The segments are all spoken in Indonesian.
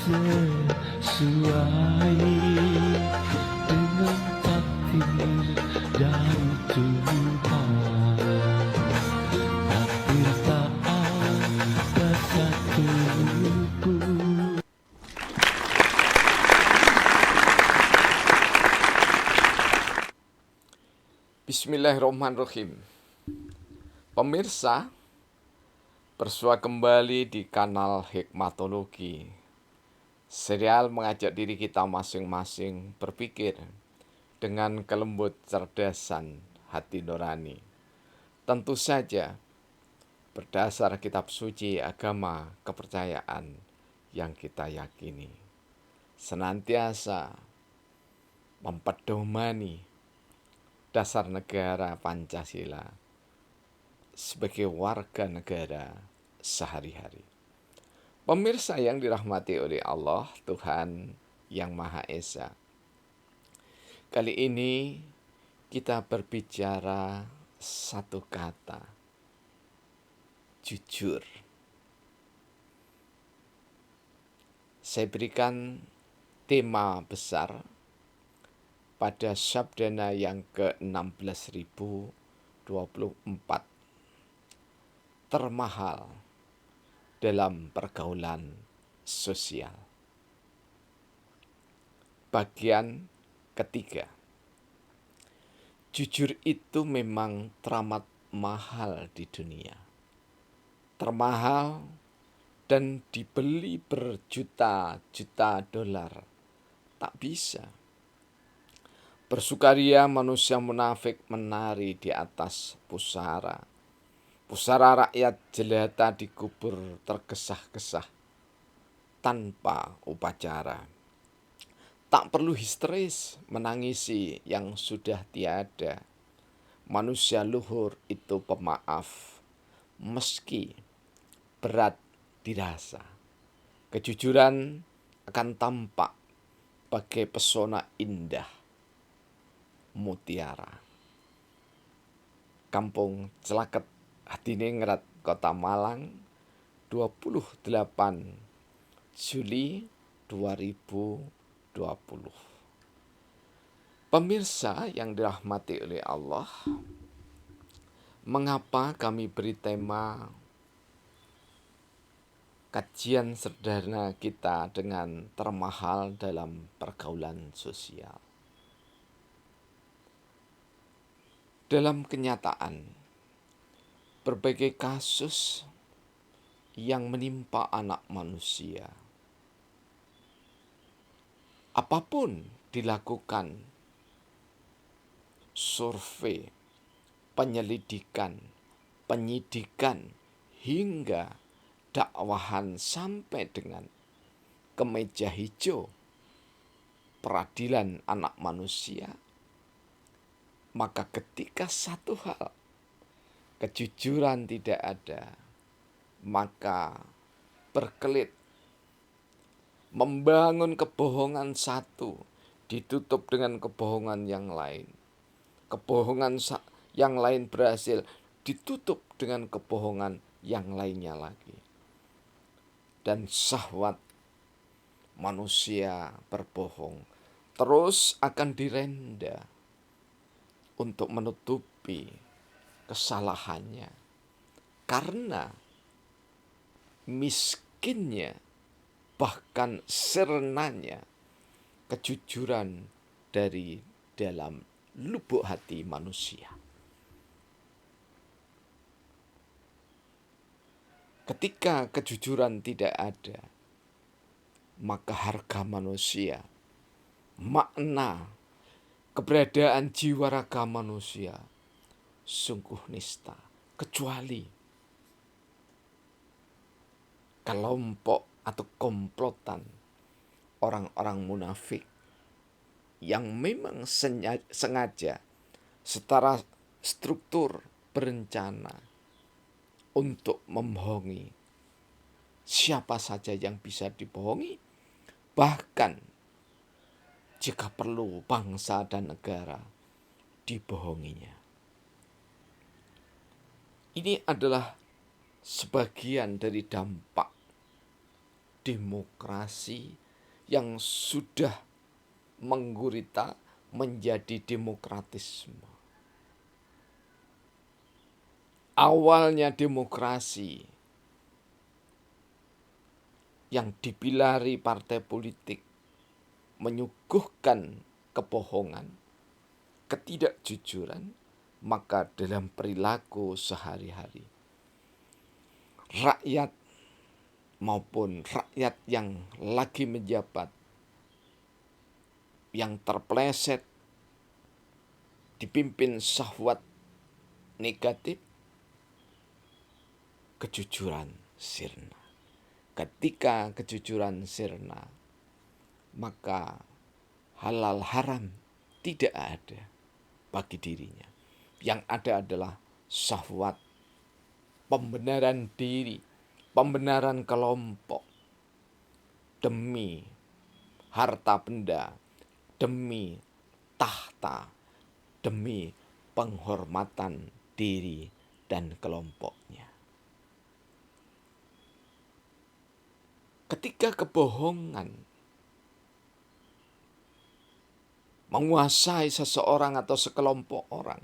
sesuai dengan takdir dari Tuhan. Takdir tak ada satupun. Bismillahirrahmanirrahim. Pemirsa, bersua kembali di kanal Hikmatologi. Serial mengajak diri kita masing-masing berpikir dengan kelembut cerdasan hati nurani. Tentu saja berdasar kitab suci agama kepercayaan yang kita yakini. Senantiasa mempedomani dasar negara Pancasila sebagai warga negara sehari-hari. Pemirsa yang dirahmati oleh Allah, Tuhan yang Maha Esa. Kali ini kita berbicara satu kata, jujur. Saya berikan tema besar pada sabdana yang ke-16.024, termahal dalam pergaulan sosial. Bagian ketiga. Jujur itu memang teramat mahal di dunia. Termahal dan dibeli berjuta-juta dolar. Tak bisa. Bersukaria manusia munafik menari di atas pusara. Pusara rakyat jelata dikubur tergesah-gesah tanpa upacara. Tak perlu histeris menangisi yang sudah tiada. Manusia luhur itu pemaaf, meski berat dirasa. Kejujuran akan tampak bagai pesona indah mutiara. Kampung Celaket, Hadiningrat, Kota Malang, 28 Juli 2020. Pemirsa yang dirahmati oleh Allah, mengapa kami beri tema kajian sederhana kita dengan termahal dalam pergaulan sosial? Dalam kenyataan, berbagai kasus yang menimpa anak manusia, apapun dilakukan, survei, penyelidikan, penyidikan, hingga dakwahan sampai dengan kemeja hijau peradilan anak manusia, maka ketika satu hal, kejujuran tidak ada, maka berkelit. Membangun kebohongan satu, ditutup dengan kebohongan yang lain. Kebohongan yang lain berhasil, ditutup dengan kebohongan yang lainnya lagi. Dan syahwat manusia berbohong terus akan direnda untuk menutupi kesalahannya, karena miskinnya bahkan serenanya kejujuran dari dalam lubuk hati manusia. Ketika kejujuran tidak ada, maka harga manusia, makna keberadaan jiwa raga manusia sungguh nista, kecuali kelompok atau komplotan orang-orang munafik yang memang sengaja secara struktur berencana untuk membohongi siapa saja yang bisa dibohongi, bahkan jika perlu bangsa dan negara dibohonginya. Ini adalah sebagian dari dampak demokrasi yang sudah menggurita menjadi demokratisme. Awalnya demokrasi yang dipilari partai politik menyuguhkan kebohongan, ketidakjujuran, maka dalam perilaku sehari-hari, rakyat maupun rakyat yang lagi menjabat, yang terpleset dipimpin syahwat negatif, kejujuran sirna. Ketika kejujuran sirna, maka halal haram tidak ada bagi dirinya. Yang ada adalah syahwat, pembenaran diri, pembenaran kelompok demi harta benda, demi tahta, demi penghormatan diri dan kelompoknya. Ketika kebohongan menguasai seseorang atau sekelompok orang,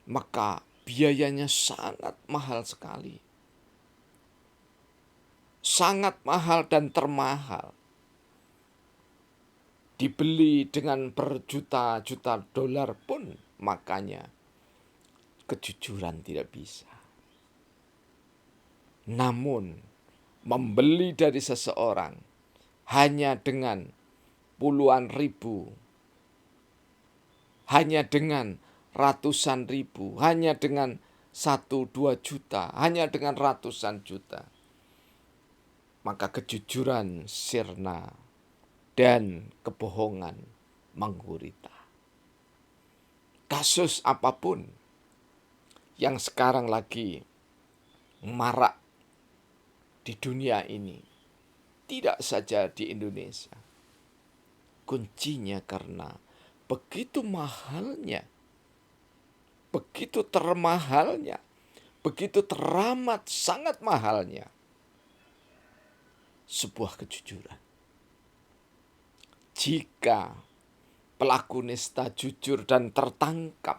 maka biayanya sangat mahal sekali. Sangat mahal dan termahal. Dibeli dengan berjuta-juta dolar pun, makanya kejujuran tidak bisa. Namun, membeli dari seseorang hanya dengan puluhan ribu, hanya dengan ratusan ribu, hanya dengan 1-2 juta, hanya dengan ratusan juta, maka kejujuran sirna dan kebohongan menggurita. Kasus apapun yang sekarang lagi marak di dunia ini, tidak saja di Indonesia, kuncinya karena begitu mahalnya, begitu termahalnya, begitu teramat sangat mahalnya sebuah kejujuran. Jika pelaku nista jujur dan tertangkap,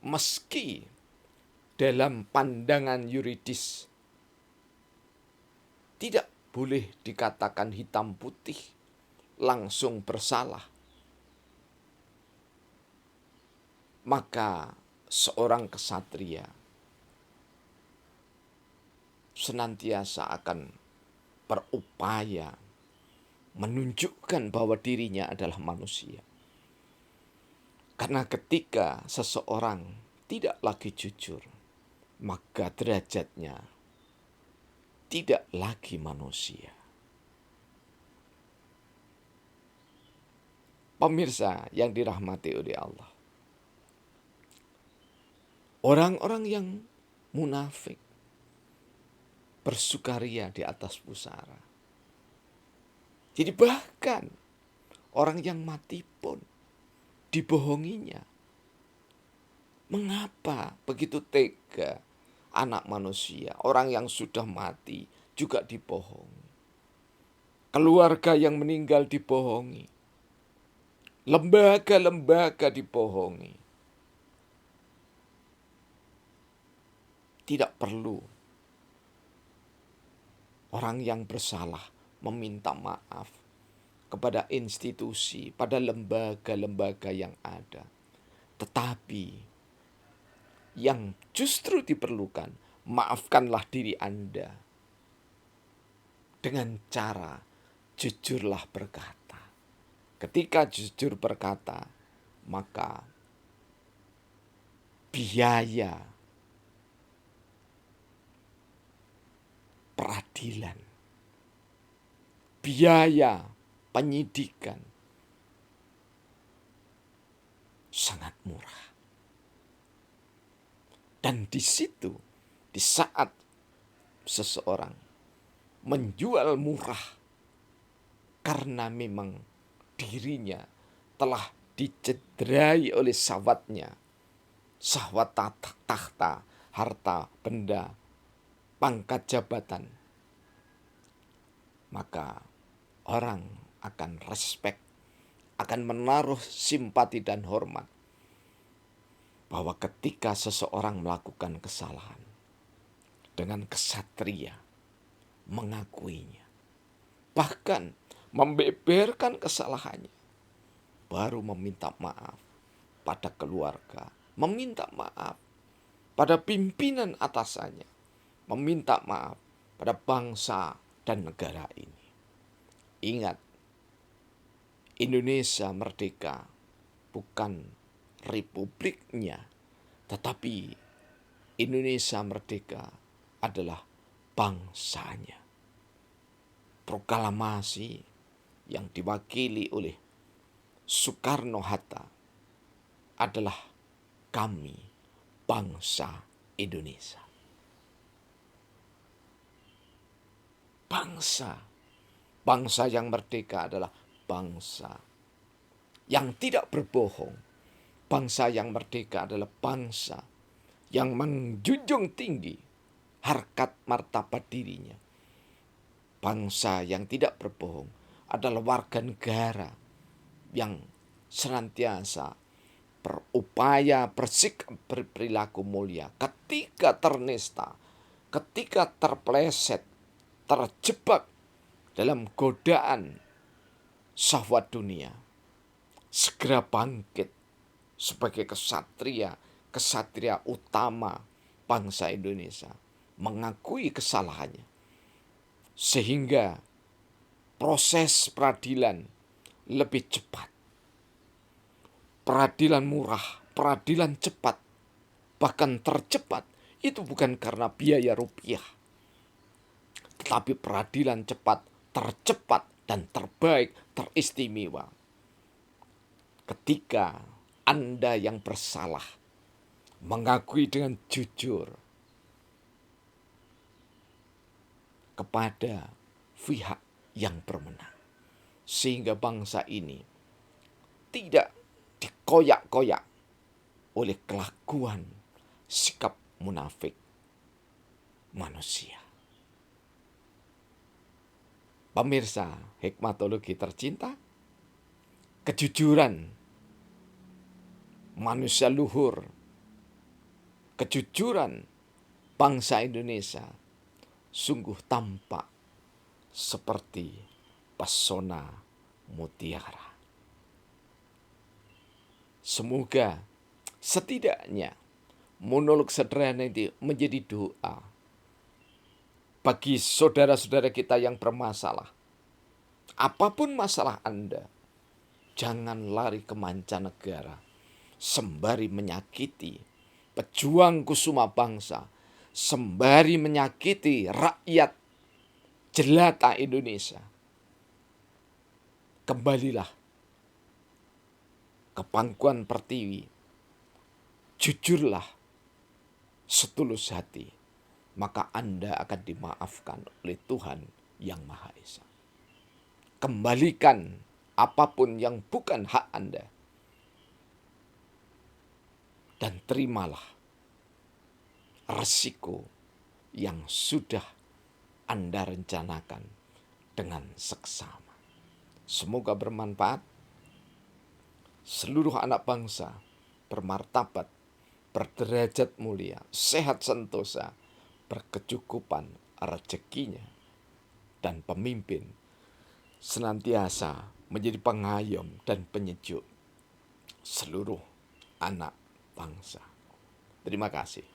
meski dalam pandangan yuridis tidak boleh dikatakan hitam putih, langsung bersalah, maka seorang kesatria senantiasa akan berupaya menunjukkan bahwa dirinya adalah manusia. Karena ketika seseorang tidak lagi jujur, maka derajatnya tidak lagi manusia. Pemirsa yang dirahmati oleh Allah, orang-orang yang munafik bersukaria di atas pusara. Jadi bahkan orang yang mati pun dibohonginya. Mengapa begitu tega anak manusia, orang yang sudah mati juga dibohongi. Keluarga yang meninggal dibohongi. Lembaga-lembaga dibohongi. Tidak perlu orang yang bersalah meminta maaf kepada institusi, pada lembaga-lembaga yang ada. Tetapi yang justru diperlukan, maafkanlah diri Anda dengan cara jujurlah berkata. Ketika jujur berkata, maka biaya peradilan, biaya penyidikan sangat murah. Dan di situ, di saat seseorang menjual murah karena memang dirinya telah dicederai oleh syahwatnya, syahwat tahta, harta, benda, pangkat jabatan, maka orang akan respect, akan menaruh simpati dan hormat bahwa ketika seseorang melakukan kesalahan dengan kesatria mengakuinya, bahkan membeberkan kesalahannya, baru meminta maaf pada keluarga, meminta maaf pada pimpinan atasannya, meminta maaf pada bangsa dan negara ini. Ingat, Indonesia merdeka bukan republiknya, tetapi Indonesia merdeka adalah bangsanya. Proklamasi yang diwakili oleh Soekarno-Hatta adalah kami, bangsa Indonesia. Bangsa yang merdeka adalah bangsa yang tidak berbohong. Bangsa yang merdeka adalah bangsa yang menjunjung tinggi harkat martabat dirinya. Bangsa yang tidak berbohong adalah warga negara yang senantiasa berupaya bersikap berperilaku mulia ketika ternista, ketika terpeleset, terjebak dalam godaan syahwat dunia, segera bangkit sebagai kesatria utama bangsa Indonesia, mengakui kesalahannya, sehingga proses peradilan lebih cepat, peradilan murah, peradilan cepat, bahkan tercepat. Itu bukan karena biaya rupiah, tetapi peradilan cepat, tercepat, dan terbaik, teristimewa ketika Anda yang bersalah mengakui dengan jujur kepada pihak yang berwenang, sehingga bangsa ini tidak dikoyak-koyak oleh kelakuan sikap munafik manusia. Pemirsa hikmatologi tercinta, kejujuran manusia luhur, kejujuran bangsa Indonesia sungguh tampak seperti pesona mutiara. Semoga setidaknya monolog sederhana ini menjadi doa bagi saudara-saudara kita yang bermasalah. Apapun masalah Anda, jangan lari ke mancanegara sembari menyakiti pejuang kusuma bangsa, sembari menyakiti rakyat jelata Indonesia. Kembalilah ke pangkuan pertiwi, jujurlah setulus hati, maka Anda akan dimaafkan oleh Tuhan yang Maha Esa. Kembalikan apapun yang bukan hak Anda, dan terimalah resiko yang sudah Anda rencanakan dengan seksama. Semoga bermanfaat. Seluruh anak bangsa bermartabat, berderajat mulia, sehat sentosa, berkecukupan rezekinya, dan pemimpin senantiasa menjadi pengayom dan penyejuk seluruh anak bangsa. Terima kasih.